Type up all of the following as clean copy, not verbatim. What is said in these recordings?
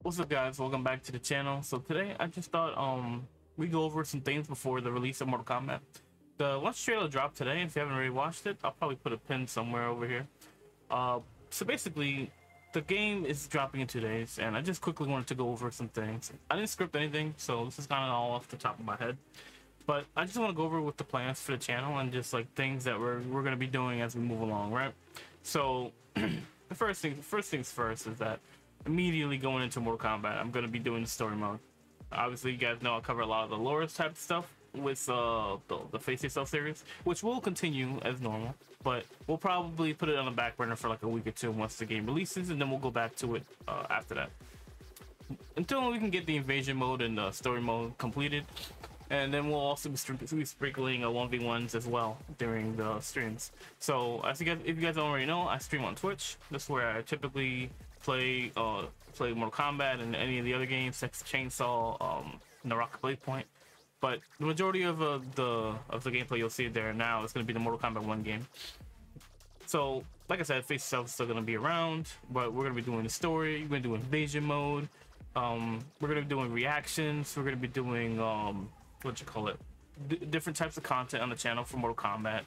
What's up, guys? Welcome back to the channel. So today I just thought we go over some things before the release of Mortal Kombat. The launch trailer dropped today. If you haven't already watched it, I'll probably put a pin somewhere over here. So basically the game is dropping in 2 days, and I just quickly wanted to go over some things. I didn't script anything, so this is kind of all off the top of my head, but I just want to go over with the plans for the channel and just like things that we're going to be doing as we move along, right? So the first things first is that immediately going into Mortal Kombat, I'm going to be doing the story mode. Obviously, you guys know I cover a lot of the lore type of stuff with the Face Yourself series, which will continue as normal, but we'll probably put it on the back burner for like a week or two once the game releases, and then we'll go back to it after that, until we can get the invasion mode and the story mode completed. And then we'll also be sprinkling 1v1s as well during the streams. So as if you guys don't already know, I stream on Twitch. That's where I typically play Mortal Kombat and any of the other games, Texas Chainsaw, Naraka Blade Point. But the majority of the gameplay you'll see there now is going to be the Mortal Kombat 1 game. So like I said, Face Yourself is still going to be around, but we're going to be doing the story. We're going to do invasion mode. We're going to be doing reactions. We're going to be doing different types of content on the channel for Mortal Kombat.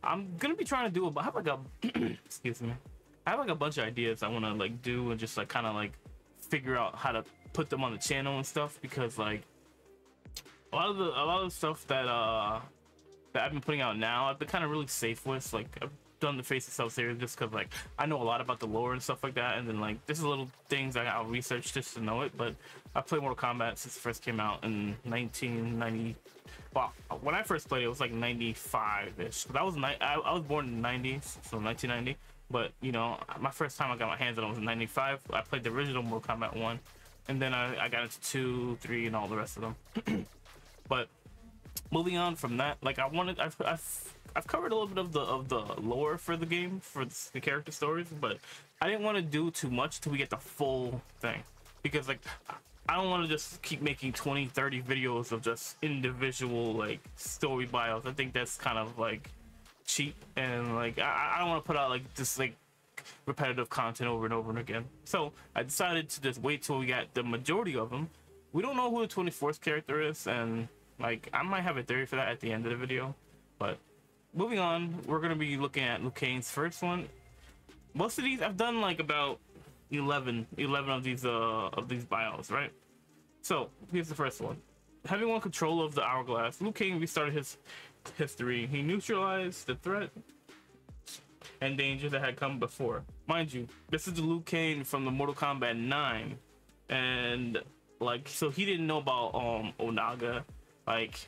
I'm gonna be trying to do I have like a excuse me, I have like a bunch of ideas I want to like do and just like kind of like figure out how to put them on the channel and stuff, because like a lot of the stuff that I've been putting out now, I've been kind of really safe with. Like I've done the Face Yourself series just because like I know a lot about the lore and stuff like that, and then like this is little things I'll research just to know it. But I played Mortal Kombat since it first came out in 1990. Well, when I first played it was like 95-ish, because I was born in the 90s, so 1990. But you know, my first time I got my hands on it was in 95. I played the original Mortal Kombat 1, and then I got into 2, 3, and all the rest of them. But moving on from that, like I've covered a little bit of the lore for the game, for the character stories, but I didn't want to do too much till we get the full thing, because like I don't want to just keep making 20-30 videos of just individual like story bios. I think that's kind of like cheap, and like I don't want to put out like just like repetitive content over and over and again. So I decided to just wait till we got the majority of them. We don't know who the 24th character is, and like I might have a theory for that at the end of the video. But moving on, we're gonna be looking at Liu Kang's first one. Most of these I've done like about 11 of these bios, right? So here's the first one. Having won control of the hourglass, Liu Kang restarted his history. He neutralized the threat and danger that had come before. Mind you, this is the Liu Kang from the Mortal Kombat 9, and like so he didn't know about Onaga. Like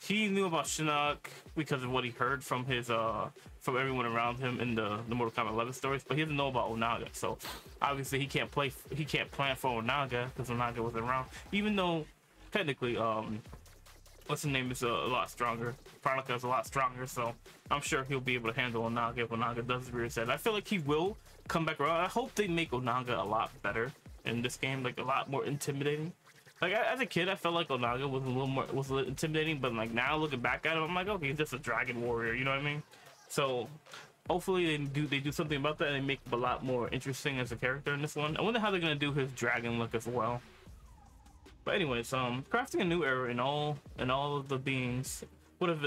he knew about Shinnok because of what he heard from his from everyone around him in the Mortal Kombat 11 stories, but he doesn't know about Onaga. So obviously he can't plan for Onaga because Onaga wasn't around, even though technically what's his name is a lot stronger. Kronika is a lot stronger, so I'm sure he'll be able to handle Onaga if Onaga does rear his head. I feel like he will come back around. I hope they make Onaga a lot better in this game, like a lot more intimidating. Like as a kid, I felt like Onaga was a little intimidating, but like now looking back at him, I'm like, okay, he's just a dragon warrior, you know what I mean? So hopefully they do something about that and they make him a lot more interesting as a character in this one. I wonder how they're gonna do his dragon look as well. But anyways, crafting a new era in all of the beings would have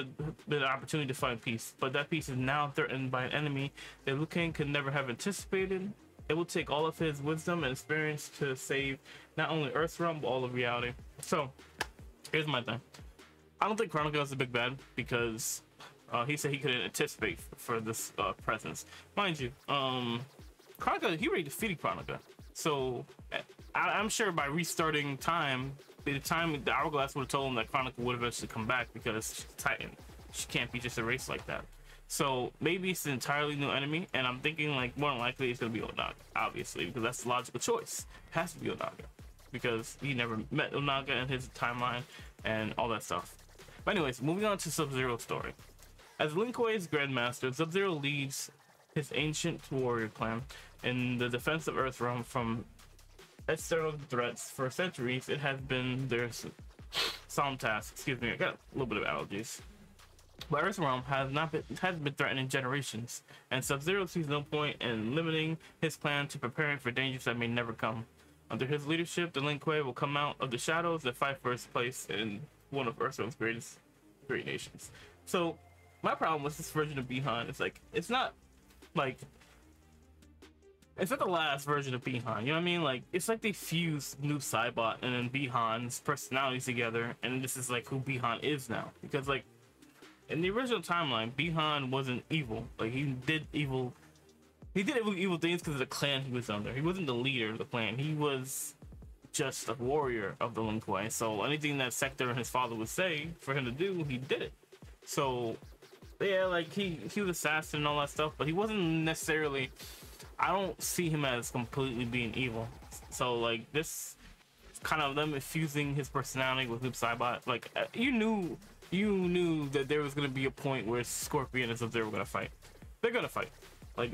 been an opportunity to find peace, but that peace is now threatened by an enemy that Liu Kang could never have anticipated. It will take all of his wisdom and experience to save not only Earthrealm but all of reality. So here's my thing. I don't think Kronika is a big bad, because he said he couldn't anticipate for this presence. Mind you, Kronika, he already defeated Kronika. So I'm sure by restarting time, by the time the hourglass would have told him that Kronika would eventually come back, because she's a Titan. She can't be just erased like that. So maybe it's an entirely new enemy, and I'm thinking like more than likely it's gonna be Onaga, obviously, because that's the logical choice. It has to be Onaga, because he never met Onaga in his timeline and all that stuff. But anyways, moving on to Sub-Zero's story. As Lin Kuei's Grandmaster, Sub-Zero leads his ancient warrior clan in the defense of Earthrealm from external threats. For centuries, it has been their solemn task. Excuse me, I got a little bit of allergies. But Earthrealm has been threatened in generations, and Sub-Zero sees no point in limiting his plan to preparing for dangers that may never come. Under his leadership, the Lin Kuei will come out of the shadows and fight first place in one of Earthrealm's great nations. So my problem with this version of Bihan is like like it's not the last version of Bihan, you know what I mean? Like it's like they fused Noob Saibot and then Bihan's personalities together, and this is like who Bihan is now. Because like in the original timeline, Bihan wasn't evil. Like he did evil things because of the clan he was under. He wasn't the leader of the clan. He was just a warrior of the Lin Kuei. So anything that Sector and his father would say for him to do, he did it. So yeah, like he was assassin and all that stuff, but he wasn't necessarily. I don't see him as completely being evil. So like this kind of them infusing his personality with Noob Saibot. Like you knew that there was gonna be a point where Scorpion and Sub-Zero were gonna fight. They're gonna fight. Like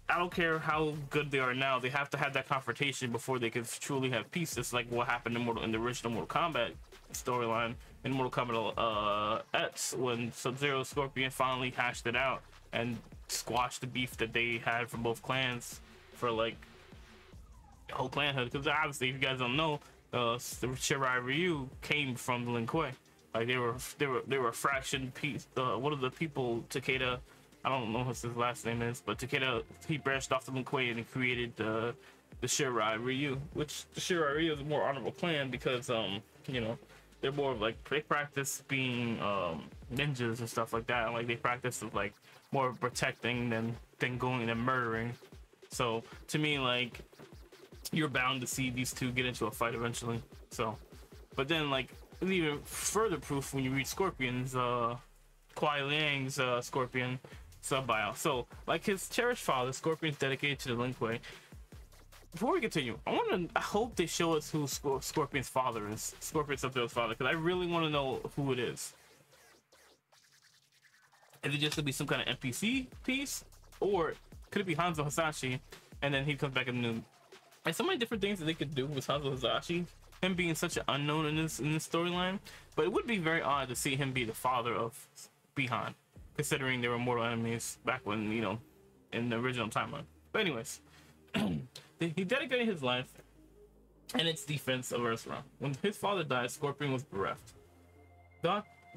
I don't care how good they are now. They have to have that confrontation before they can truly have peace. It's like what happened in the original Mortal Kombat storyline in Mortal Kombat X when Sub-Zero Scorpion finally hashed it out and squashed the beef that they had from both clans for like whole clanhood. Because obviously, if you guys don't know, the Shirai Ryu came from the Lin Kuei. Like they were a fraction piece. One of the people, Takeda, I don't know what his last name is, but Takeda, he branched off the Lin Kuei and he created the Shirai Ryu, which the Shirai Ryu is a more honorable clan because you know, they're more of like they practice being ninjas and stuff like that. Like they practice of like more protecting than going and murdering. So to me, like you're bound to see these two get into a fight eventually. So, but then like even further proof when you read Scorpion's Kuai Liang's Scorpion sub-bio. So like his cherished father, Scorpion's dedicated to the Lin Kuei. Before we continue, I hope they show us who Scorpion's father is. Scorpion Sub-Zero's father, because I really want to know who it is. Is it just gonna be some kind of NPC piece, or could it be Hanzo Hasashi, and then he comes back in new? There's so many different things that they could do with Hanzo Hasashi, him being such an unknown in this storyline. But it would be very odd to see him be the father of Bihan, considering they were mortal enemies back when, you know, in the original timeline. But anyways, he dedicated his life and its defense of Earthrealm. When his father died, Scorpion was bereft.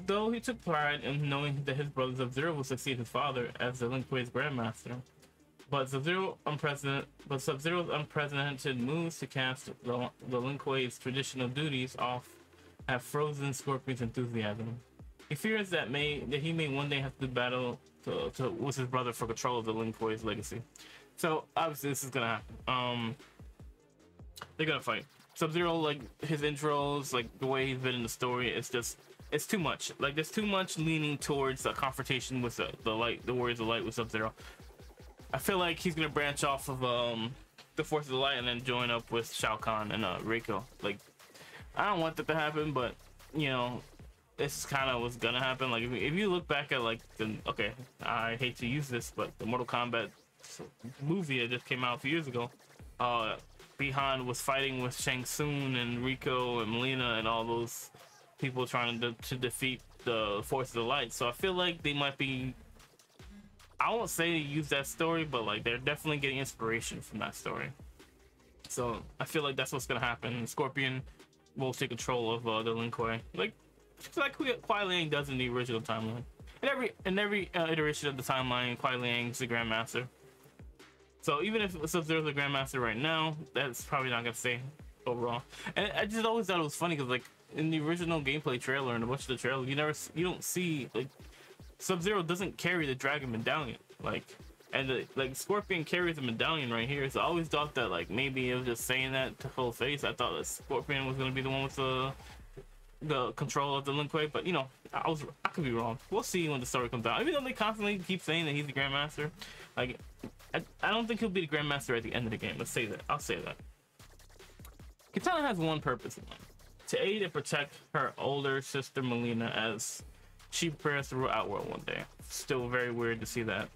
Though he took pride in knowing that his brother Sub-Zero would succeed his father as the Lin Kuei's Grandmaster, but Sub-Zero's unprecedented moves to cast the Lin Kuei's traditional duties off have frozen Scorpion's enthusiasm. He fears that he may one day have to battle with his brother for control of the Lin Kuei's legacy. So obviously this is gonna happen. They're gonna fight. Sub-Zero, like his intros, like the way he's been in the story, it's too much. Like there's too much leaning towards a confrontation with the Warriors of Light with Sub-Zero. I feel like he's gonna branch off of the Forces of Light and then join up with Shao Kahn and Reiko. Like I don't want that to happen, but you know, this is kind of what's gonna happen. Like if you look back at like okay, I hate to use this, but the Mortal Kombat movie that just came out a few years ago, Bihan was fighting with Shang Tsung and Rico and Melina and all those people trying to defeat the Forces of Light. So I feel like they might be, I won't say to use that story, but like they're definitely getting inspiration from that story. So I feel like that's what's gonna happen. Scorpion will take control of the Lin Kuei, like Kuai Liang does in the original timeline. In every iteration of the timeline, Kuai Liang's the Grandmaster. So even if Sub-Zero's the Grandmaster right now, that's probably not gonna stay overall. And I just always thought it was funny because like in the original gameplay trailer and a bunch of the trailers, you don't see like Sub-Zero doesn't carry the Dragon Medallion, like, and like Scorpion carries the medallion right here. So I always thought that like maybe it was just saying that to full face. I thought that Scorpion was gonna be the one with the control of the Lin Kuei, but you know, I could be wrong. We'll see when the story comes out. Even though they constantly keep saying that he's the Grandmaster, like I don't think he'll be the Grandmaster at the end of the game. Let's say that. I'll say that. Kitana has one purpose in life: to aid and protect her older sister Melina as she prepares to rule Outworld one day. Still very weird to see that.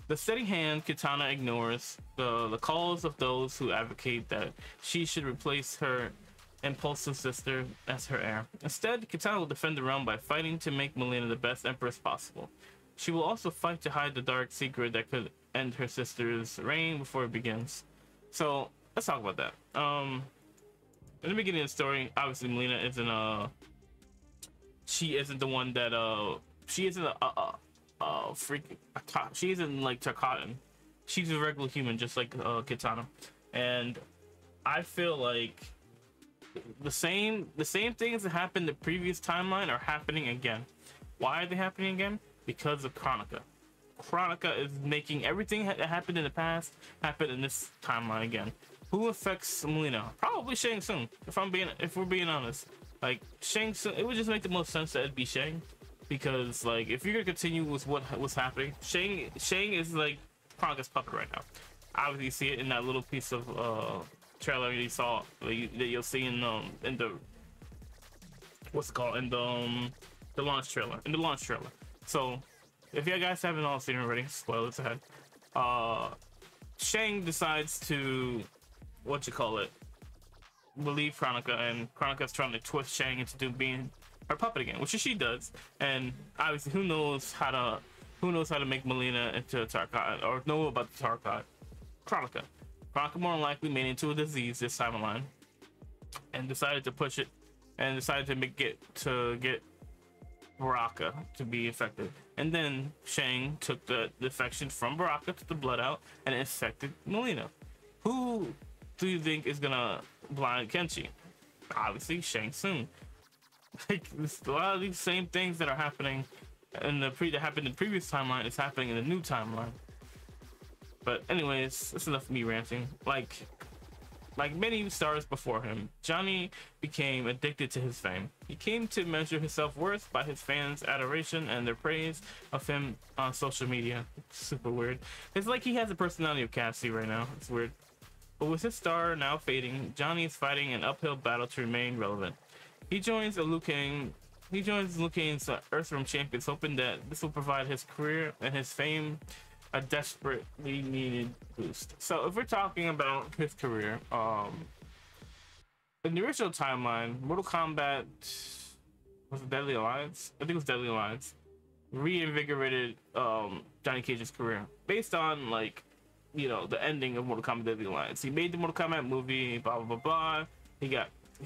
The steady hand Kitana ignores the calls of those who advocate that she should replace her impulsive sister as her heir. Instead, Kitana will defend the realm by fighting to make Melina the best empress possible. She will also fight to hide the dark secret that could end her sister's reign before it begins. So let's talk about that. In the beginning of the story, obviously Melina isn't she isn't the one that she isn't she isn't like Tarkatan. She's a regular human, just like Kitana, and I feel like the same things that happened in the previous timeline are happening again. Why are they happening again? Because of Chronica. Chronica is making everything that happened in the past happen in this timeline again. Who affects Melina? Probably Shang Tsung. If we're being honest, like Shang Tsung, it would just make the most sense that it'd be Shang, because like if you're gonna continue with what was happening, Shang is like Chronica's puppet right now. Obviously, you see it in that little piece of trailer you saw that you'll see in the what's it called, in the launch trailer. So if you guys haven't all seen it already, spoilers ahead. Shang decides to believe Chronica, and Chronica's trying to twist Shang into being her puppet again, which she does. And obviously, who knows how to make Melina into a Tarkat, or know about the Tarkat? Chronica more than likely made into a disease this time around, and decided to push it, and decided to get Baraka to be infected. And then Shang took the infection from Baraka, took the blood out, and it infected Melina. Who do you think is gonna blind Kenshi? Obviously Shang Tsung. Like, a lot of these same things that are happening in that happened in the previous timeline is happening in the new timeline. But anyways, that's enough of me ranting. Like many stars before him, Johnny became addicted to his fame. He came to measure his self-worth by his fans' adoration and their praise of him on social media. Super weird. It's like he has the personality of Cassie right now. It's weird. But with his star now fading, Johnny is fighting an uphill battle to remain relevant. He joins Liu Kang's Earthrealm champions, hoping that this will provide his career and his fame a desperately needed boost. So if we're talking about his career, in the original timeline, Mortal Kombat, was it Deadly Alliance? I think it was Deadly Alliance, reinvigorated Johnny Cage's career based on, like, you know, the ending of Mortal Kombat Deadly Alliance. He made the Mortal Kombat movie, blah blah blah blah. He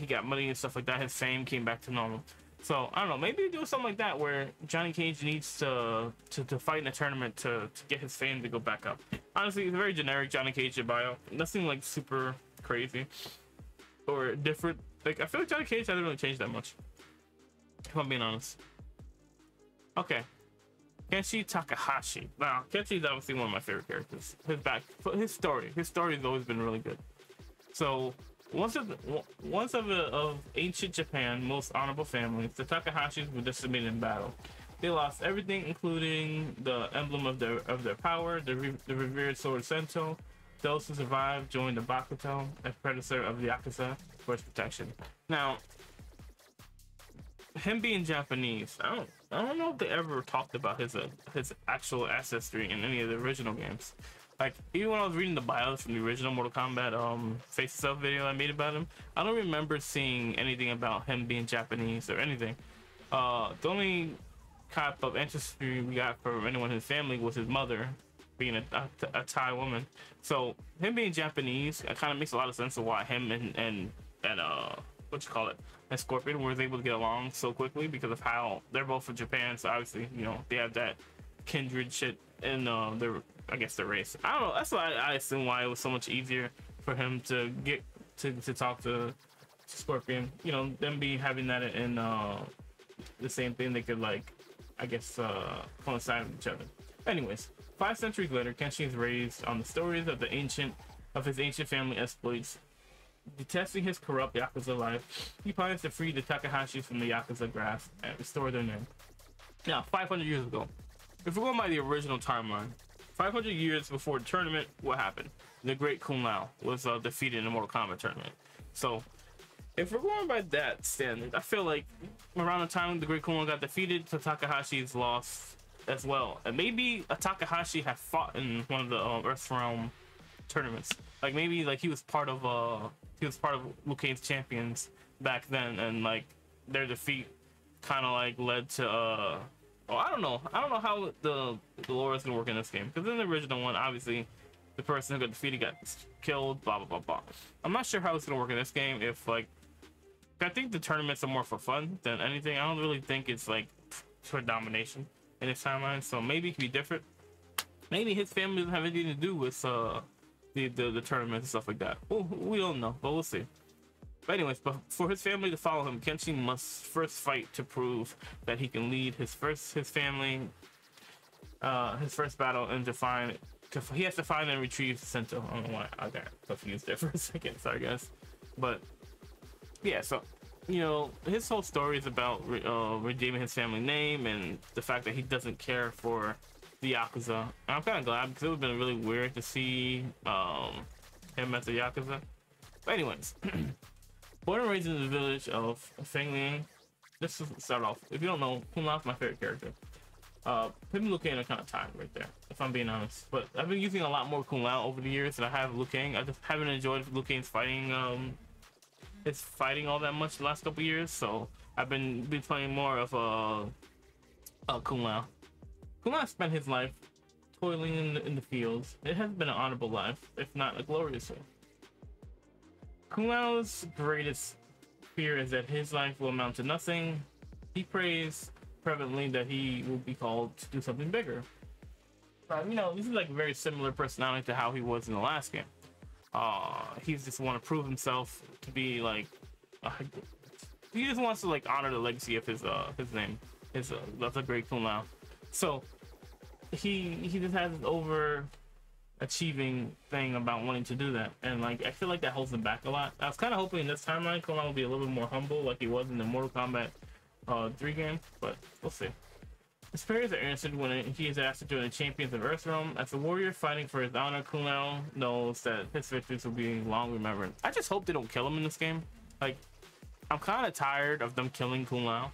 got money and stuff like that. His fame came back to normal. So I don't know, maybe do something like that where Johnny Cage needs to fight in a tournament to get his fame to go back up. Honestly, it's a very generic Johnny Cage bio. Nothing like super crazy or different. Like, I feel like Johnny Cage hasn't really changed that much, if I'm being honest. Okay, Kenshi Takahashi. Now, Kenshi is obviously one of my favorite characters. His story has always been really good. So once of ancient Japan most honorable families, the Takahashis were decimated in battle. They lost everything, including the emblem of their power, the revered sword Sento. Those who survived joined the Bakuto, a predecessor of the Yakuza, for its protection. Now, him being Japanese, I don't know if they ever talked about his actual ancestry in any of the original games. Like, even when I was reading the bios from the original Mortal Kombat Face Itself video I made about him, I don't remember seeing anything about him being Japanese or anything. The only type of ancestry we got from anyone in his family was his mother being a Thai woman. So him being Japanese, it kind of makes a lot of sense of why him and and Scorpion was able to get along so quickly, because of how they're both from Japan. So obviously, you know, they have that kindred shit in their race. I don't know. That's why I assume why it was so much easier for him to get to talk to Scorpion. You know, them having that in the same thing, they could, like, I guess, coincide with each other. Anyways, 5 centuries later, Kenshi is raised on the stories of his ancient family exploits. Detesting his corrupt Yakuza life, he plans to free the Takahashis from the Yakuza grasp and restore their name. Now, 500 years ago, if we're going by the original timeline, 500 years before the tournament, what happened? The Great Kung Lao was defeated in the Mortal Kombat tournament. So, if we're going by that standard, I feel like around the time the Great Kung Lao got defeated, the Takahashi's lost as well. And maybe a Takahashi had fought in one of the Earthrealm tournaments. Like, maybe like he was part of Liu Kang's champions back then, and like their defeat kind of like led to I don't know how the lore is gonna work in this game, because in the original one, obviously the person who got defeated got killed, blah blah blah blah. I'm not sure how it's gonna work in this game. If like, I think the tournaments are more for fun than anything. I don't really think it's like for domination in this timeline. So maybe it could be different. Maybe his family doesn't have anything to do with the tournament and stuff like that. Well, we don't know, but we'll see. But anyways, but for his family to follow him, Kenshi must first fight to prove that he can lead his first battle and he has to find and retrieve Sento. I don't know why I got confused there for a second. Sorry guys, but yeah. So you know, his whole story is about redeeming his family name and the fact that he doesn't care for the Yakuza. And I'm kind of glad, because it would have been really weird to see him as a Yakuza. But anyways, born and raised in the village of Fengliang. Let's just start off. If you don't know, Kun Lao's my favorite character. Him and Liu Kang are kind of tied right there, if I'm being honest. But I've been using a lot more Kun Lao over the years than I have Liu Kang. I just haven't enjoyed Liu Kang's fighting, all that much the last couple years. So I've been playing more of Kun Lao. Kun Lao spent his life toiling in the fields. It has been an honorable life, if not a glorious one. Kun Lao's greatest fear is that his life will amount to nothing. He prays fervently that he will be called to do something bigger. You know, this is like a very similar personality to how he was in the last game. He just want to prove himself to be like, he just wants to like honor the legacy of his name. That's a great Kun Lao. So he just has this overachieving thing about wanting to do that, and like I feel like that holds him back a lot. I was kind of hoping in this timeline Kun Lao will be a little bit more humble, like he was in the Mortal Kombat 3 game, but we'll see. His prayers are answered when he is asked to join the champions of Earthrealm. As a warrior fighting for his honor, Kun Lao knows that his victories will be long remembered. I just hope they don't kill him in this game. Like, I'm kind of tired of them killing Kun Lao.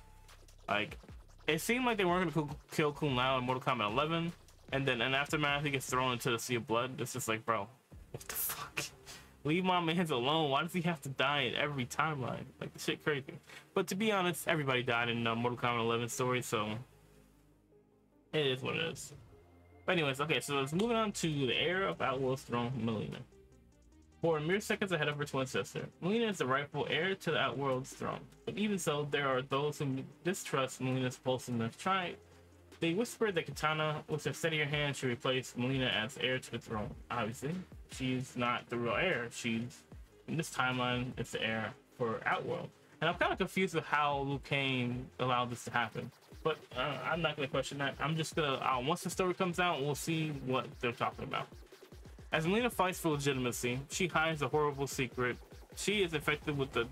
Like, it seemed like they weren't going to kill Kun Lao in Mortal Kombat 11, and then in Aftermath he gets thrown into the Sea of Blood. It's just like, bro, what the fuck? Leave my man's alone. Why does he have to die in every timeline? Like, the shit crazy. But to be honest, everybody died in Mortal Kombat 11 story, so it is what it is. But anyways, okay, so let's move on to the heir of Outworld's throne, Mileena. Born mere seconds ahead of her twin sister, Mileena is the rightful heir to the Outworld's throne. But even so, there are those who distrust Mileena's impulsiveness. They whispered that Kitana, with her steadier hand, should replace Mileena as heir to the throne. Obviously, she's not the real heir. She's, in this timeline, it's the heir for Outworld. And I'm kind of confused with how Liu Kang allowed this to happen. But I'm not going to question that. I'm just going to, once the story comes out, we'll see what they're talking about. As Mileena fights for legitimacy, she hides a horrible secret. She is infected with the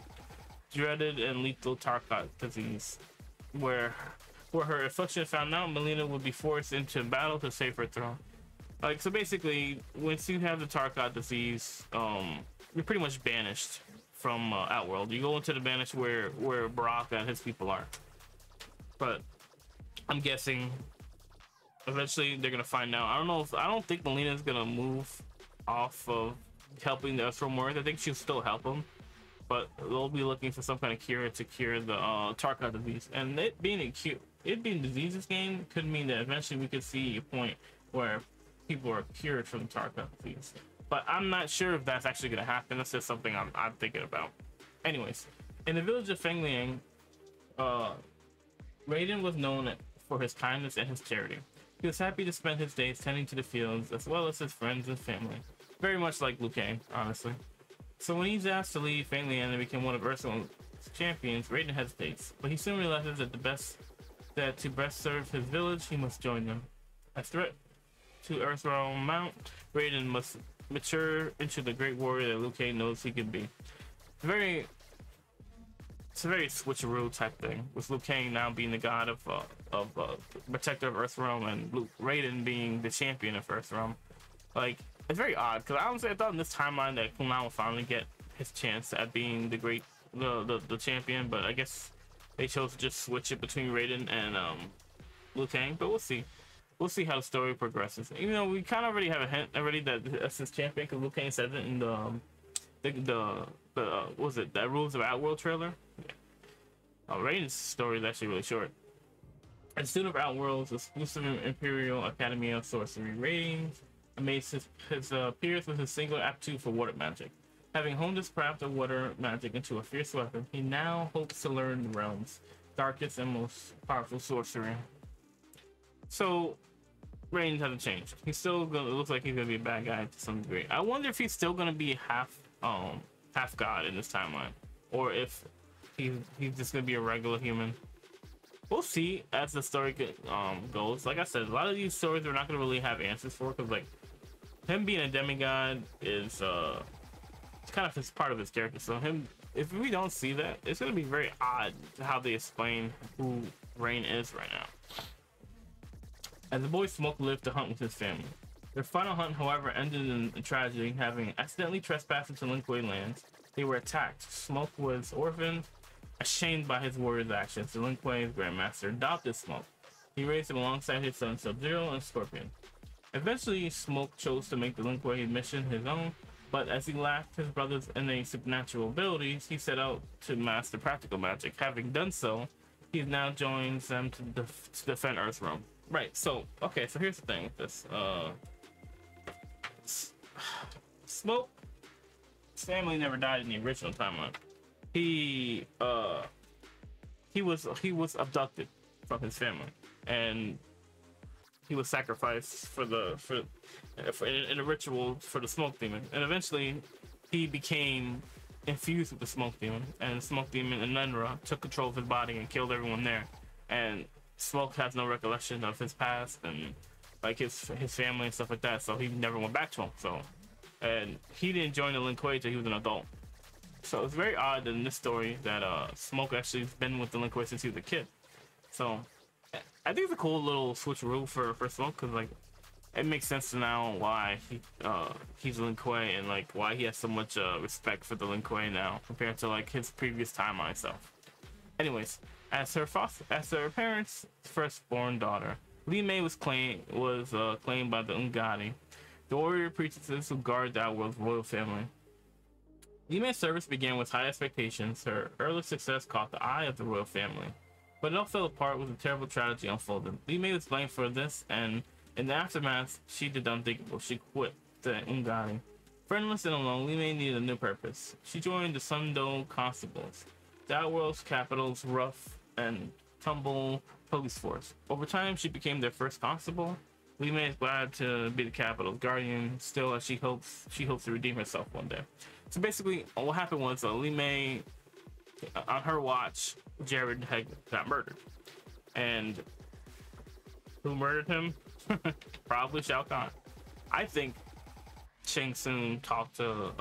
dreaded and lethal Tarkat disease, where her affliction is found out, Mileena would be forced into battle to save her throne. Like, so basically, once you have the Tarkat disease, you're pretty much banished from Outworld. You go into the banished where Baraka and his people are. But I'm guessing eventually they're gonna find out. I don't think Mileena is gonna move off of helping the Earthrealm Warriors. I think she'll still help them, but they'll be looking for some kind of cure to cure the Tarkat disease. And it being a disease this game could mean that eventually we could see a point where people are cured from Tarkat disease. But I'm not sure if that's actually gonna happen. That's just something I'm thinking about. Anyways, in the village of Fengliang, Raiden was known for his kindness and his charity. He was happy to spend his days tending to the fields as well as his friends and family. Very much like Liu Kang, honestly. So when he's asked to leave Fengliang and become one of Earthrealm's champions, Raiden hesitates, but he soon realizes that to best serve his village, he must join them. As threat to Earthrealm Mount, Raiden must mature into the great warrior that Liu Kang knows he can be. It's a very switcheroo type thing, with Liu Kang now being the god of protector of Earthrealm, and Raiden being the champion of Earthrealm. Like, it's very odd, because honestly I thought in this timeline that Kun Lao would finally get his chance at being the champion, but I guess they chose to just switch it between Raiden and Liu Kang. But we'll see. We'll see how the story progresses. Even though we kind of already have a hint already that that's his champion, because Liu Kang said it in the what was it, that Rules of Outworld trailer? Yeah. Raiden's story is actually really short. A student of Outworld's exclusive Imperial Academy of Sorcery ratings, amazed his peers with his singular aptitude for water magic. Having honed his craft of water magic into a fierce weapon, he now hopes to learn the realm's darkest and most powerful sorcery. So, Rain hasn't changed. He's still gonna. It looks like he's gonna be a bad guy to some degree. I wonder if he's still gonna be half god in this timeline, or if he's just gonna be a regular human. We'll see as the story goes. Like I said, a lot of these stories we're not gonna really have answers for, because like him being a demigod is it's kind of his part of his character. So him, if we don't see that, it's gonna be very odd how they explain who Rain is right now. As the boy Smoke lived to hunt with his family. Their final hunt, however, ended in a tragedy. Having accidentally trespassed into Lin Kuei lands, they were attacked. Smoke was orphaned, ashamed by his warrior's actions. The Lin Kuei's grandmaster adopted Smoke. He raised him alongside his sons Sub-Zero and Scorpion. Eventually, Smoke chose to make the Lin Kuei mission his own, but as he lacked his brother's innate supernatural abilities, he set out to master practical magic. Having done so, he now joins them to defend Earthrealm. Right, so okay, so here's the thing with this. Smoke's family never died in the original timeline. He was abducted from his family, and he was sacrificed in a ritual for the Smoke Demon, and eventually he became infused with the Smoke Demon, and the Smoke Demon and Nenra took control of his body and killed everyone there. And Smoke has no recollection of his past and like his family and stuff like that, so he never went back to him. So, and he didn't join the Lin Kuei till he was an adult. So it's very odd in this story that Smoke actually has been with the Lin Kuei since he was a kid. So I think it's a cool little switcheroo for Smoke, because like it makes sense now why he's Lin Kuei, and like why he has so much respect for the Lin Kuei now compared to like his previous timeline stuff. Anyways, as her parents' firstborn daughter, Li Mei was claimed by the Ungadi, the warrior priestesses who guard the Outworld's royal family. Li Mei's service began with high expectations. Her early success caught the eye of the royal family, but it all fell apart with a terrible tragedy unfolded. Li Mei was blamed for this, and in the aftermath, she did the unthinkable. She quit the Ungadi. Friendless and alone, Li Mei needed a new purpose. She joined the Sundo Constables, the Outworld's capital's rough and tumble police force. Over time, she became their first constable. Li Mei is glad to be the capital's guardian, still, as she hopes to redeem herself one day. So basically, what happened was Li Mei, on her watch, Jared had got murdered, and who murdered him? Probably Shao Kahn. I think Shang Tsung talked to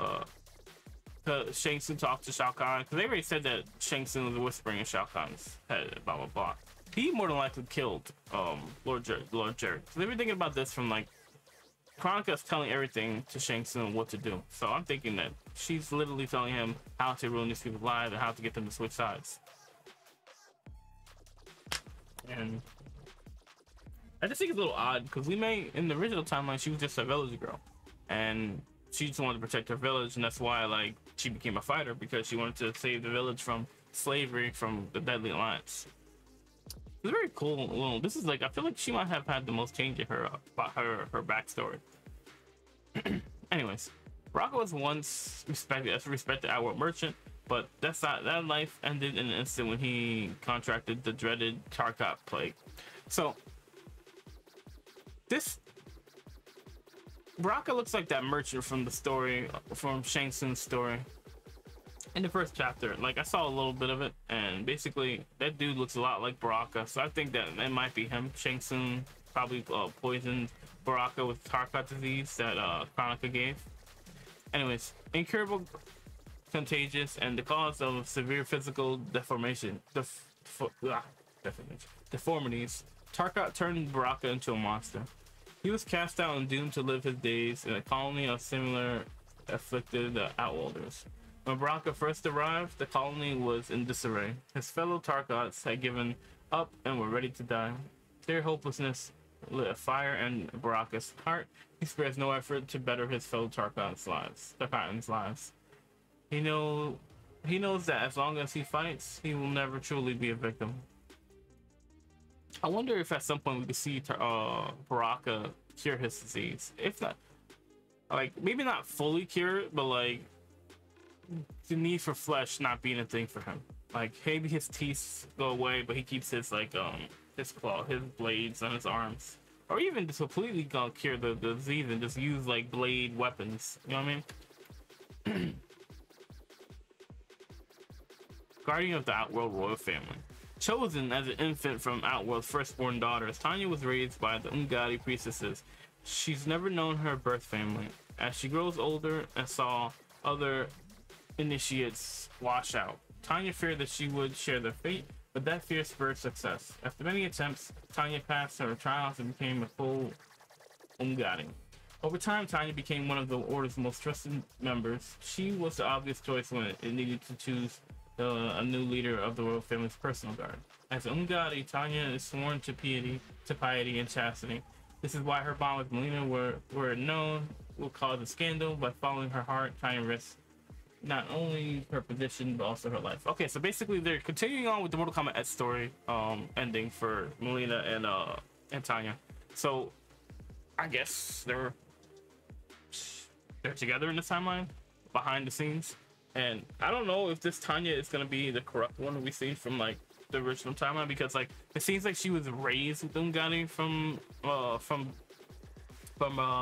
Shao Kahn, because they already said that Shang Tsung was whispering in Shao Kahn's head, blah blah blah. He more than likely killed Lord Jared. So they were thinking about this from like Kronika's telling everything to Shang Tsung what to do. So I'm thinking that she's literally telling him how to ruin these people's lives and how to get them to switch sides. And I just think it's a little odd, because Li Mei in the original timeline, she was just a village girl, and she just wanted to protect her village, and that's why like she became a fighter, because she wanted to save the village from slavery, from the Deadly Alliance. It's very cool. Well, this is like, I feel like she might have had the most change in her backstory. Anyways, Baraka was once respected as a respected outward merchant, but that life ended in an instant when he contracted the dreaded Tarkat plague. So this Baraka looks like that merchant from the story, from Shang Tsung's story in the first chapter. Like, I saw a little bit of it, and basically that dude looks a lot like Baraka, so I think that it might be him. Shang Tsung probably poisoned Baraka with Tarkat disease that Kronika gave. Anyways, incurable, contagious, and the cause of severe physical deformities, Tarkat turned Baraka into a monster. He was cast out and doomed to live his days in a colony of similar afflicted Outworlders. When Baraka first arrived, the colony was in disarray. His fellow Tarkats had given up and were ready to die. Their hopelessness lit a fire in Baraka's heart. He spares no effort to better his fellow Tarkatans' lives. He knows that as long as he fights, he will never truly be a victim. I wonder if at some point we could see Baraka cure his disease. If not, like maybe not fully cure it, but like the need for flesh not being a thing for him. Like maybe his teeth go away, but he keeps his like his claw, his blades on his arms, or even just completely gonna cure the disease and just use like blade weapons. You know what I mean? Guardian of the Outworld royal family. Chosen as an infant from Outworld's firstborn daughters, Tanya was raised by the Ungadi priestesses. She's never known her birth family. As she grows older and saw other initiates wash out, Tanya feared that she would share their fate, but that fear spurred success. After many attempts, Tanya passed her trials and became a full Ungadi. Over time, Tanya became one of the Order's most trusted members. She was the obvious choice when it needed to choose a new leader of the royal family's personal guard. As Ungadi, Tanya is sworn to piety and chastity. This is why her bond with Melina, were known, will cause a scandal. By following her heart, Tanya risks not only her position but also her life. Okay, so basically they're continuing on with the Mortal Kombat X story ending for Melina and Tanya. So I guess they're together in this timeline behind the scenes. And I don't know if this Tanya is gonna be the corrupt one we see from like the original timeline, because like it seems like she was raised with Ungadi from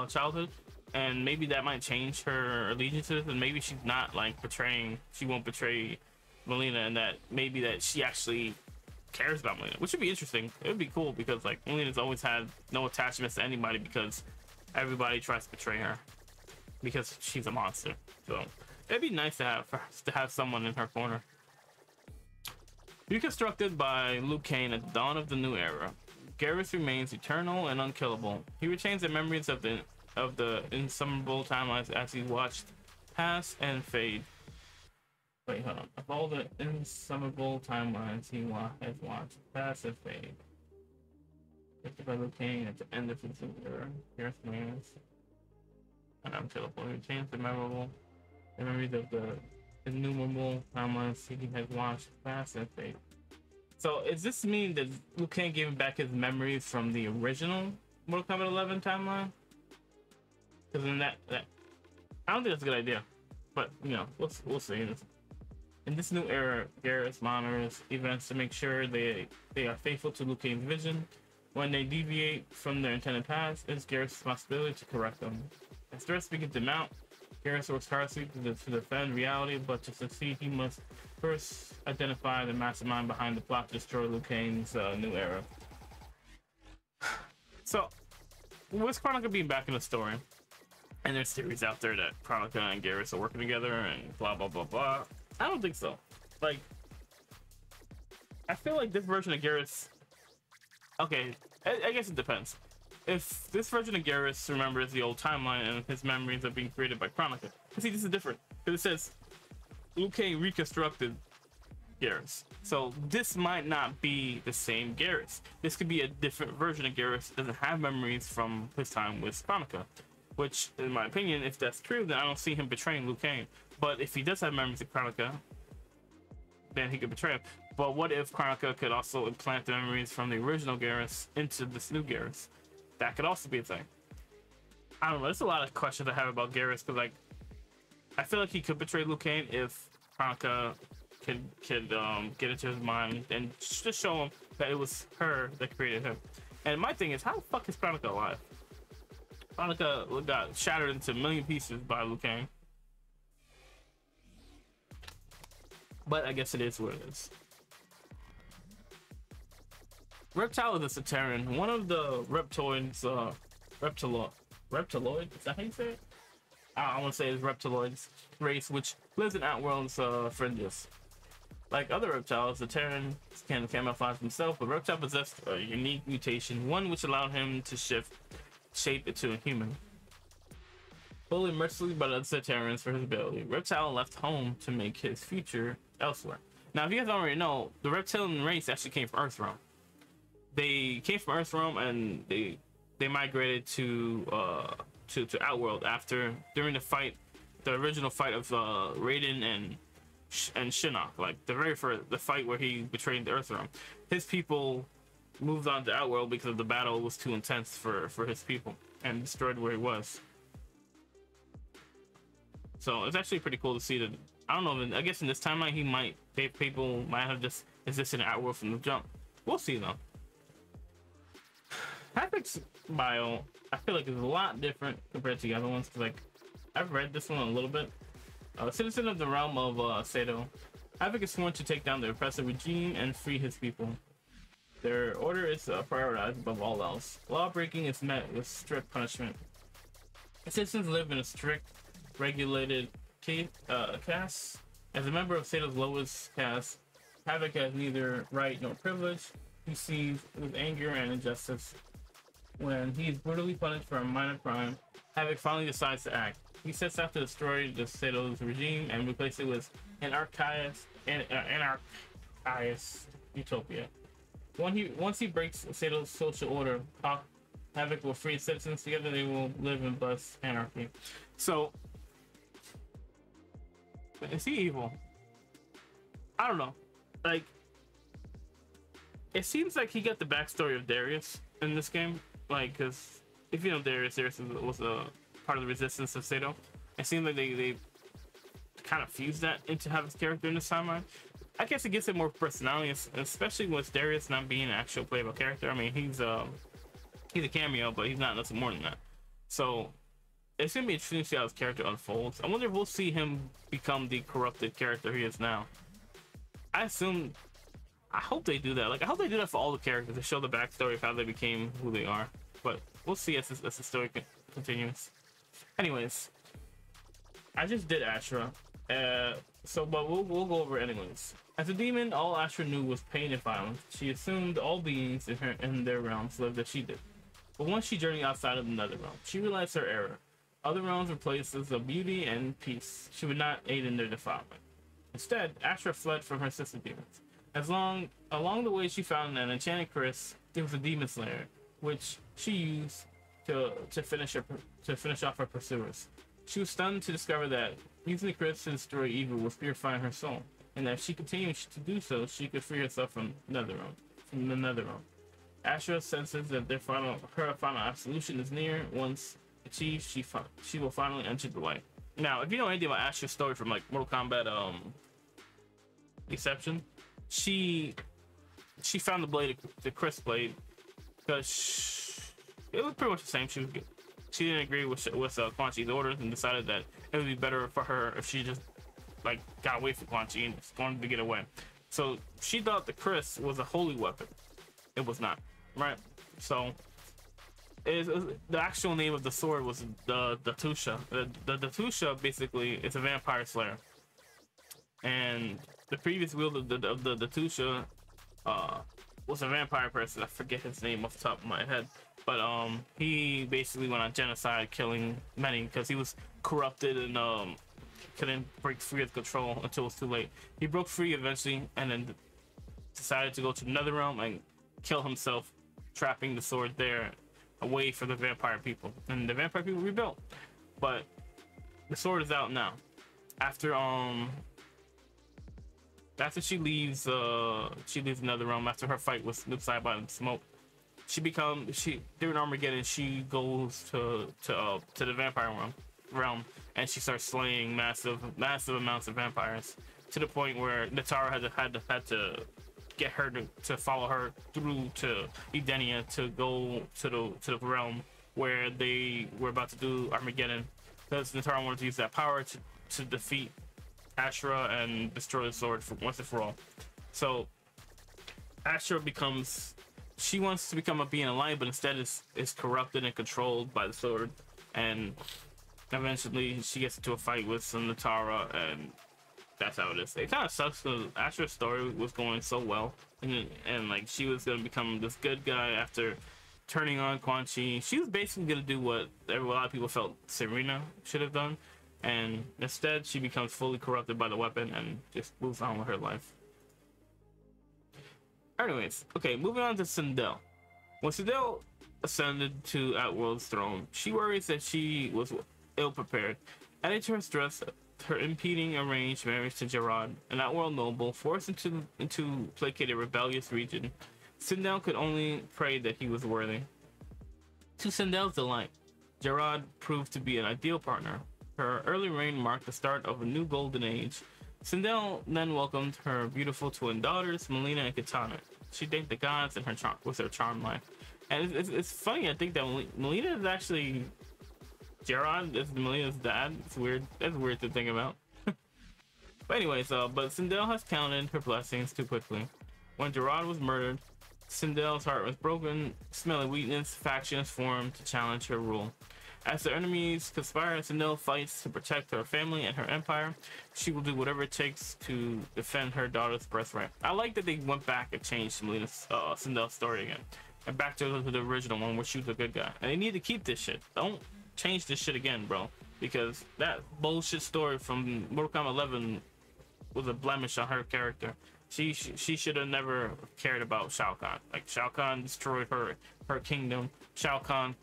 childhood, and maybe that might change her allegiances, and maybe she's not like she won't betray Melina, and that maybe that she actually cares about Melina, which would be interesting. It would be cool because like Melina's always had no attachments to anybody because everybody tries to betray her because she's a monster. So it'd be nice to have someone in her corner. Reconstructed by Liu Kang at the dawn of the new era, Garrus remains eternal and unkillable. He retains the memories of the insummable timelines as he watched pass and fade. Wait, hold on. Of all the insummable timelines he has watched pass and fade. Reconstructed by Liu Kang at the end of his era, Garrus remains and unkillable. He retains the memories of the innumerable timelines he has watched pass and fade. So does this mean that Liu Kang gave him back his memories from the original Mortal Kombat 11 timeline? Because in that I don't think that's a good idea, but you know, we'll see. In this new era, Garrus monitors events to make sure they are faithful to Liu Kang's vision. When they deviate from their intended paths, it's Garrus' responsibility to correct them. As threats begin to mount, Garrus works tirelessly to defend reality, but to succeed, he must first identify the mastermind behind the plot to destroy Liu Kang's new era. So, with Kronika being back in the story, and there's theories out there that Kronika and Garrus are working together and blah blah blah blah, I don't think so. Like, I feel like this version of Garrus, okay, I guess it depends. If this version of Garrus remembers the old timeline and his memories are being created by Kronika, see, this is different because it says Liu Kang reconstructed Garrus, so this might not be the same Garrus. This could be a different version of Garrus that doesn't have memories from his time with Kronika, which, in my opinion, if that's true, then I don't see him betraying Liu Kang. But if he does have memories of Kronika, then he could betray him. But what if Kronika could also implant the memories from the original Garrus into this new Garrus? That could also be a thing. I don't know. There's a lot of questions I have about Garrus, because like, I feel like he could betray Liu Kang if Kronika could get into his mind and just show him that it was her that created him. And my thing is, how the fuck is Kronika alive? Kronika got shattered into a million pieces by Liu Kang. But I guess it is what it is. Reptile is a Sateran, one of the reptoids, reptiloid, is that how you say it? I want to say it's reptiloids race, which lives in Outworld's fringes. Like other reptiles, the Terran can camouflage himself, but Reptile possessed a unique mutation, one which allowed him to shift shape into a human. Bullied mercilessly by the other Terrans for his ability, Reptile left home to make his future elsewhere. Now, if you guys already know, the reptilian race actually came from Earthrealm. They came from Earthrealm and they migrated to Outworld during the original fight of Raiden and Shinnok, like the fight where he betrayed the Earthrealm. His people moved on to Outworld because the battle was too intense for his people and destroyed where he was. So it's actually pretty cool to see that. I don't know. I guess in this timeline, people might have just existed in Outworld from the jump. We'll see though. Havoc's bio, I feel like, is a lot different compared to the other ones. Cause like I've read this one a little bit. Citizen of the realm of Sato, Havoc is sworn to take down the oppressive regime and free his people. Their order is prioritized above all else. Law-breaking is met with strict punishment. Citizens live in a strict, regulated caste. As a member of Sato's lowest caste, Havoc has neither right nor privilege. He sees with anger and injustice. When he is brutally punished for a minor crime, Havoc finally decides to act. He sets out to destroy the Sato's regime and replace it with an anarchist utopia. Once he breaks Sato's social order, Havoc will free citizens. Together they will live in blessed anarchy. So, is he evil? I don't know. Like, it seems like he got the backstory of Darius in this game. Like, because if you know Darius was a part of the resistance of Sato. It seems like they kind of fused that into Havoc's character in this timeline. I guess it gives it more personality, especially with Darius not being an actual playable character. I mean, he's a cameo, but he's not nothing more than that. So it's gonna be interesting to see how his character unfolds. I wonder if we'll see him become the corrupted character he is now. I hope they do that. Like, I hope they do that for all the characters to show the backstory of how they became who they are. But we'll see as the story continues. Anyways, I just did Ashura. But we'll go over it anyways. As a demon, all Ashura knew was pain and violence. She assumed all beings in their realms lived as she did. But once she journeyed outside of the nether realm, she realized her error. Other realms were places of beauty and peace. She would not aid in their defilement. Instead, Ashura fled from her sister demons. Along the way, she found an enchanted crystal. It was a demon slayer, which she used to finish off her pursuers. She was stunned to discover that using the crystal to destroy evil was purifying her soul, and that if she continued to do so, she could free herself from the nether realm. Ashura senses that her final absolution is near. Once achieved, she will finally enter the light. Now, if you know anything about Ashura's story from like Mortal Kombat Deception, she found the blade, the crystal blade, because it was pretty much the same. She didn't agree with Quan Chi's orders and decided that it would be better for her if she just like got away from Quan Chi and just wanted to get away. So she thought the Chris was a holy weapon. It was not, right? So the actual name of the sword was the Datusha. The Datusha basically is a vampire slayer, and the previous wielder of the Datusha was a vampire person. I forget his name off the top of my head, but he basically went on genocide, killing many because he was corrupted and couldn't break free of control until it was too late. He broke free eventually, and then decided to go to another realm and kill himself, trapping the sword there away from the vampire people. And the vampire people rebuilt, but the sword is out now. After she leaves another realm after her fight with Side by Smoke. During Armageddon, she goes to the vampire realm, and she starts slaying massive amounts of vampires, to the point where Natara had to get her to follow her through to Edenia to go to the realm where they were about to do Armageddon, because Natara wanted to use that power to defeat Ashura and destroy the sword once and for all. So Ashura she wants to become a being of light, but instead is corrupted and controlled by the sword, and eventually she gets into a fight with some Natara, and that's how it is. It kind of sucks because Ashura's story was going so well, and like she was gonna become this good guy after turning on Quan Chi. She was basically gonna do what a lot of people felt Serena should have done, and instead she becomes fully corrupted by the weapon and just moves on with her life. Anyways, okay, moving on to Sindel. When Sindel ascended to Outworld's throne, she worries that she was ill-prepared. Added to her stress, her impeding arranged marriage to Gerard, an Outworld noble, forced into placate a rebellious region. Sindel could only pray that he was worthy. To Sindel's delight, Gerard proved to be an ideal partner. Her early reign marked the start of a new golden age. Sindel then welcomed her beautiful twin daughters, Melina and Katana. She thanked the gods and with her charmed life. And it's funny, I think that Melina is actually Gerard is Melina's dad. It's weird. That's weird to think about. But anyways, but Sindel has counted her blessings too quickly. When Gerard was murdered, Sindel's heart was broken. Smelling weakness, factions formed to challenge her rule. As the enemies conspire, Sindel fights to protect her family and her empire. She will do whatever it takes to defend her daughter's birthright. I like that they went back and changed Sindel's story again. And back to the original one where she was a good guy. And they need to keep this shit. Don't change this shit again, bro. Because that bullshit story from Mortal Kombat 11 was a blemish on her character. She should have never cared about Shao Kahn. Like, Shao Kahn destroyed her kingdom. Shao Kahn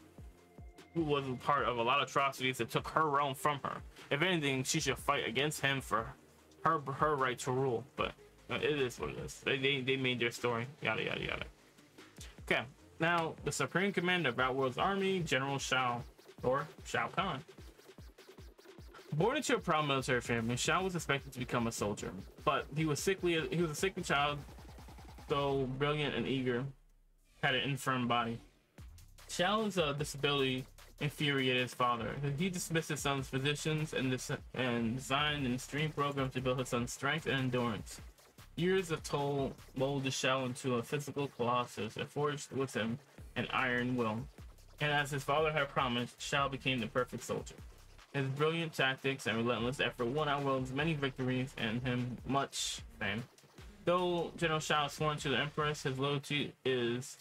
was a part of a lot of atrocities that took her realm from her. If anything, she should fight against him for her right to rule. But it is what it is. They made their story. Yada yada yada. Okay, now the Supreme Commander of Outworld's army, General Shao, or Shao Kahn. Born into a proud military family, Shao was expected to become a soldier, but he was a sickly child, though brilliant and eager, had an infirm body. Shao's disability infuriated his father. He dismissed his son's physicians and designed an extreme program to build his son's strength and endurance. Years of toil molded Shao into a physical colossus and forged with him an iron will. And as his father had promised, Shao became the perfect soldier. His brilliant tactics and relentless effort won Outworld's many victories and him much fame. Though General Shao sworn to the Empress, his loyalty is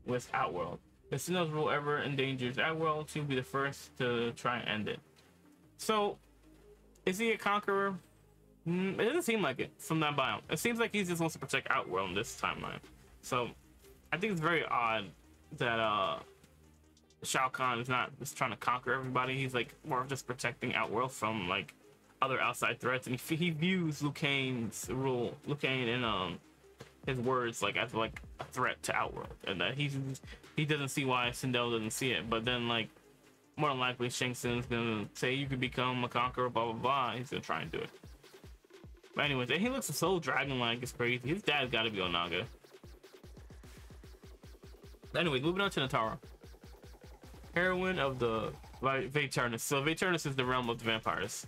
with Outworld. If Sindel's rule ever endangers Outworld, he'll be the first to try and end it. So, is he a conqueror? It doesn't seem like it from that biome. It seems like he just wants to protect Outworld in this timeline. So, I think it's very odd that Shao Kahn is not just trying to conquer everybody. He's like more just protecting Outworld from like other outside threats, and he views Liu Kang's rule, Liu Kang and his words like as like a threat to Outworld, and that he doesn't see why Sindel doesn't see it. But then like more than likely Shang Tsung's gonna say you could become a conqueror, blah blah blah. He's gonna try and do it. But anyways, he looks so dragon-like. It's crazy. His dad's got to be Onaga. Anyway, moving on to Natara, heroine of the Vaeternus. So Vaeternus is the realm of the vampires.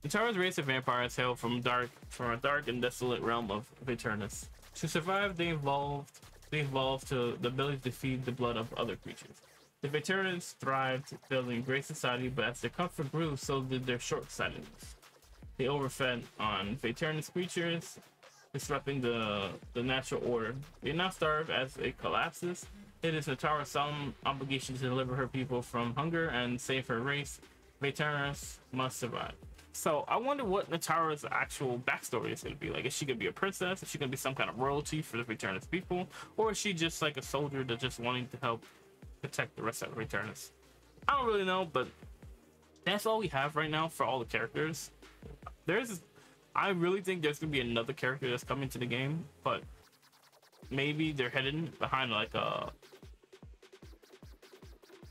Natara's race of vampires hail from a dark and desolate realm of Vaeternus. To survive, they evolved to the ability to feed the blood of other creatures. The Vaeternus thrived, building a great society, but as their comfort grew, so did their short-sightedness. They overfed on Vaeternus creatures, disrupting the natural order. They now starve as it collapses. It is Natara's solemn obligation to deliver her people from hunger and save her race. Vaeternus must survive. So I wonder what Natara's actual backstory is going to be. Like, is she going to be a princess? Is she going to be some kind of royalty for the Vaeternus people? Or is she just like a soldier that's just wanting to help protect the rest of Vaeternus? I don't really know, but that's all we have right now for all the characters. I really think there's going to be another character that's coming to the game, but maybe they're hidden behind like a,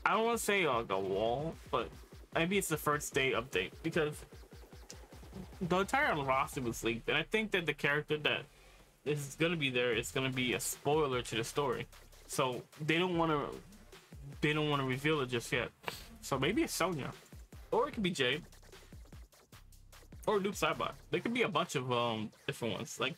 I don't want to say like a wall, but maybe it's the first day update, because the entire roster was leaked, and I think that the character that is going to be there is going to be a spoiler to the story, so they don't want to reveal it just yet. So maybe it's Sonya, or it could be Jade, or Noob Saibot. There could be a bunch of different ones. Like,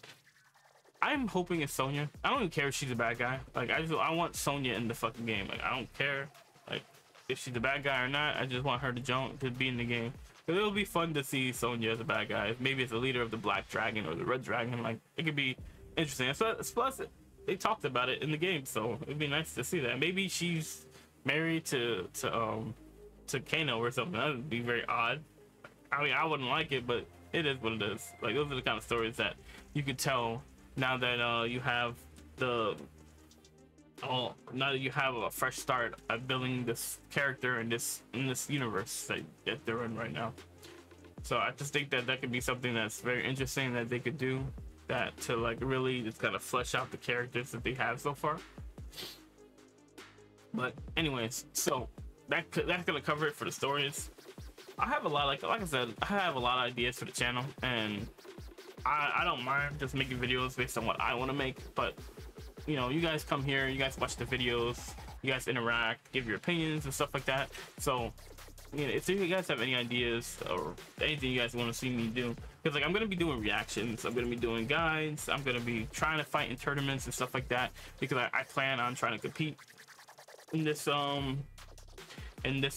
I'm hoping it's Sonya. I don't even care if she's a bad guy. Like, I want Sonya in the fucking game. Like, I don't care like if she's a bad guy or not. I just want her to be in the game. But it'll be fun to see Sonya as a bad guy. Maybe as the leader of the Black Dragon or the Red Dragon. Like, it could be interesting. So, plus, they talked about it in the game, so it'd be nice to see that. Maybe she's married to Kano or something. That would be very odd. I mean, I wouldn't like it, but it is what it is. Like, those are the kind of stories that you could tell now that you have now that you have a fresh start at building this character in this universe that they're in right now. So I just think that could be something that's very interesting that they could do, that to like really just kind of flesh out the characters that they have so far. But anyways, so that's gonna cover it for the stories. I have a lot, like I said, I have a lot of ideas for the channel, and I don't mind just making videos based on what I want to make. But you know, you guys come here, you guys watch the videos, you guys interact, give your opinions and stuff like that. So you know, if you guys have any ideas or anything you guys want to see me do, because like I'm gonna be doing reactions, I'm gonna be doing guides, I'm gonna be trying to fight in tournaments and stuff like that, because I plan on trying to compete in this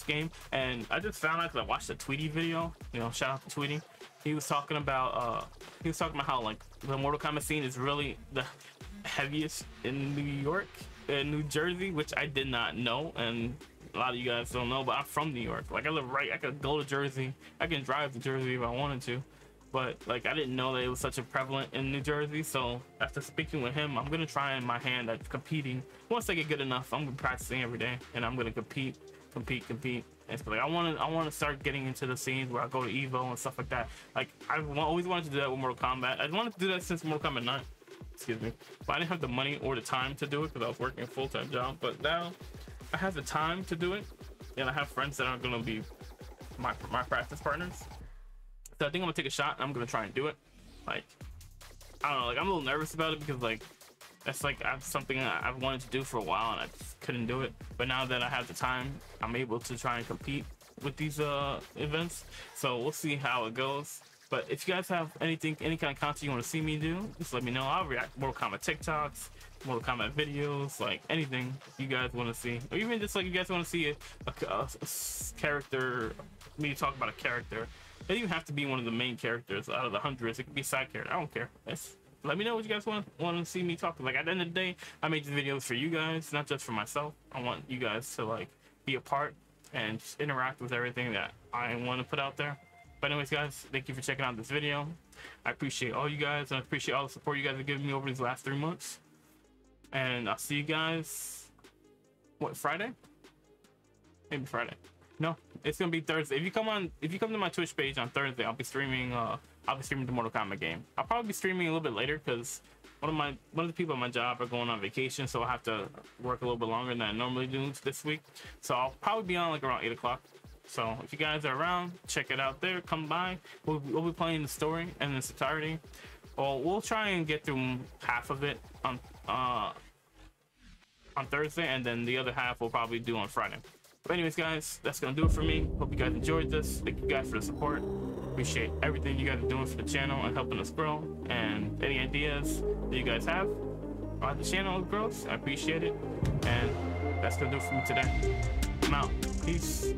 game. And I just found out because I watched a Tweety video, you know, shout out to Tweety. He was talking about how like the Mortal Kombat scene is really the heaviest in New York and New Jersey, which I did not know, and a lot of you guys don't know, but I'm from New York. Like I live right, I could go to Jersey, I can drive to Jersey if I wanted to, but like I didn't know that it was such a prevalent in New Jersey. So after speaking with him, I'm gonna try my hand at competing. Once I get good enough, I'm gonna be practicing every day, and I'm gonna compete. And so like I want to start getting into the scenes where I go to Evo and stuff like that. Like I've always wanted to do that with Mortal Kombat. I wanted to do that since Mortal Kombat 9. Excuse me, but I didn't have the money or the time to do it because I was working a full-time job. But now I have the time to do it, and I have friends that are gonna be my practice partners. So I think I'm gonna take a shot, and I'm gonna try and do it. Like I don't know, like I'm a little nervous about it because like that's like something I've wanted to do for a while and I just couldn't do it. But now that I have the time, I'm able to try and compete with these events. So we'll see how it goes. But if you guys have any kind of content you want to see me do, just let me know. I'll react to Mortal Kombat TikToks, Mortal Kombat videos, like anything you guys want to see, or even just like you guys want to see a character, me talk about a character. It doesn't even have to be one of the main characters out of the hundreds. It could be a side character. I don't care. Let me know what you guys want to see me talk. Like at the end of the day, I make these videos for you guys, not just for myself. I want you guys to like be a part and just interact with everything that I want to put out there. But anyways, guys, thank you for checking out this video. I appreciate all you guys, and I appreciate all the support you guys have given me over these last 3 months. And I'll see you guys, what, Friday? Maybe Friday. No, it's gonna be Thursday. If you come to my Twitch page on Thursday, I'll be streaming the Mortal Kombat game. I'll probably be streaming a little bit later because one of the people at my job are going on vacation, so I'll have to work a little bit longer than I normally do this week. So I'll probably be on like around 8 o'clock. So if you guys are around, check it out there. Come by. We'll be playing the story in its entirety. Well, we'll try and get through half of it on Thursday, and then the other half we'll probably do on Friday. But anyways, guys, that's gonna do it for me. Hope you guys enjoyed this. Thank you guys for the support. Appreciate everything you guys are doing for the channel and helping us grow. And any ideas that you guys have on the channel grows, I appreciate it. And that's gonna do it for me today. I'm out. Peace.